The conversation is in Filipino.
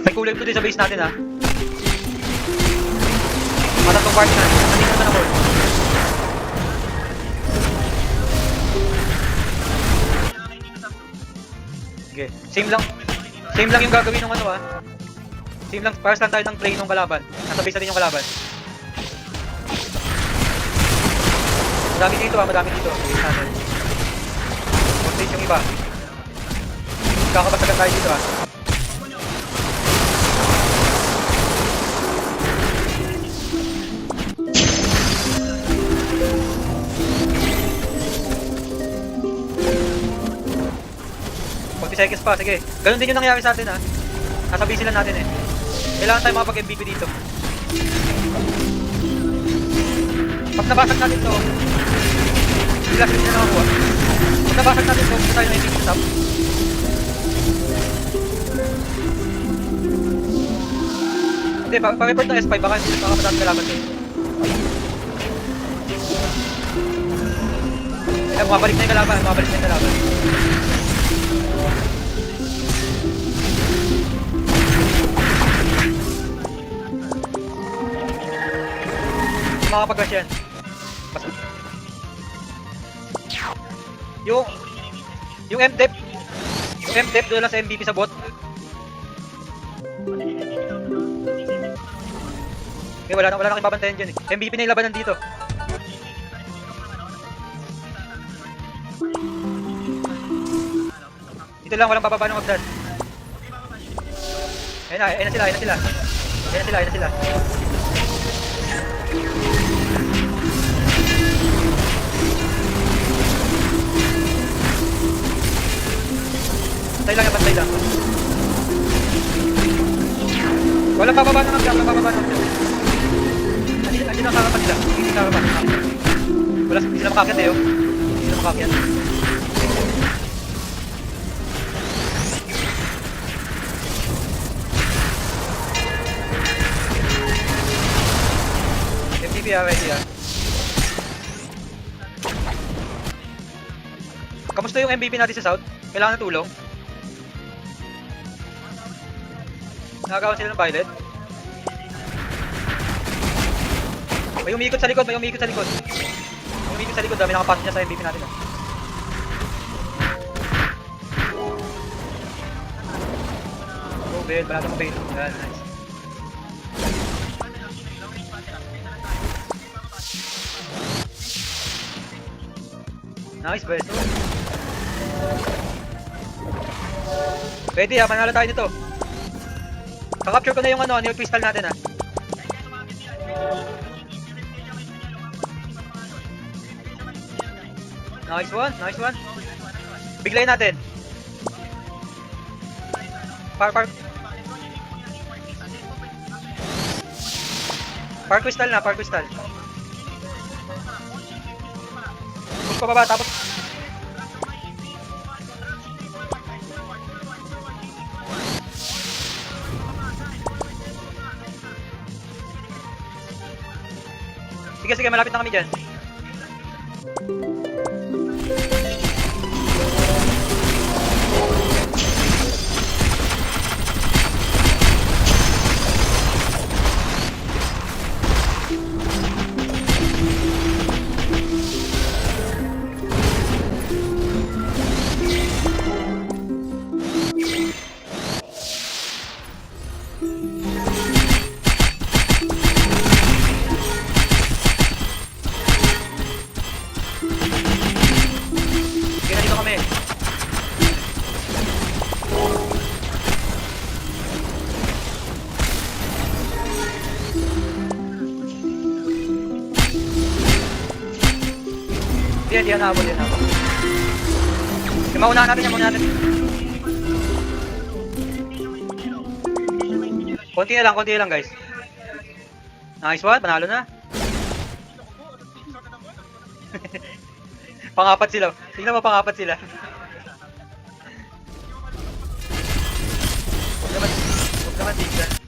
May kulay blue din sa base natin ha. Matatong party na. Nandito naman ako. Okay. Same lang yung gagawin ng ano ha. Same lang. Paras lang tayo ng play ng kalaban. Nasa base natin yung kalaban. Madami dito ha. Madami dito. Base natin. Rotate yung iba. Kakabasagan tayo dito ha. Seconds pa, sige. Ganun din yung nangyari sa atin ha. Nasa busy lang natin eh. Kailangan tayo makapag-MVP dito. Pag nabasag natin to, sila na nakakuha. Pag nabasag natin to, tayo na MVP stop. Hindi, pa-report ng S5, baka matang kalaban din. Kaya mabalik na yung kalaban, mabalik na yung kalaban. Makapag-rush yan. Yung M-Dep doon lang sa MVP sa bot. Okay, wala nang ibabantayan dyan eh. MVP na yung labanan dito. Dito lang, walang bababa ng Ogdan. Ayun na sila. Bantay lang. Walang bababa ng Ogdan. Andyan ang kakapan nila. Hindi sila makakit eh oh. Hindi sila makakit. MVP ready ah. Kamusta yung MVP natin sa South? Kailangan ng tulong? Nakagawan sila ng violet? May umiikot sa likod. Dami nakapasok niya sa MVP natin ah. Oh, bail. Panalo mo bail. Yan, nice. Nice, beso. Pwede ha, manalo tayo nito. Kakapture ko na yung ano, yung crystal natin ha. Nice one. Biglayin natin. Par crystal na, par crystal. Push pa baba, tapos sige, malapit na kami dyan. Sige, nandito kami. Di yan naabot, yan naabot. Sige, maunahan natin yan, maunahan natin. Konti na lang guys. Nice one, panalo na. Pangapat sila. Tingnan mo, pangapat sila. Huwag naman tignan.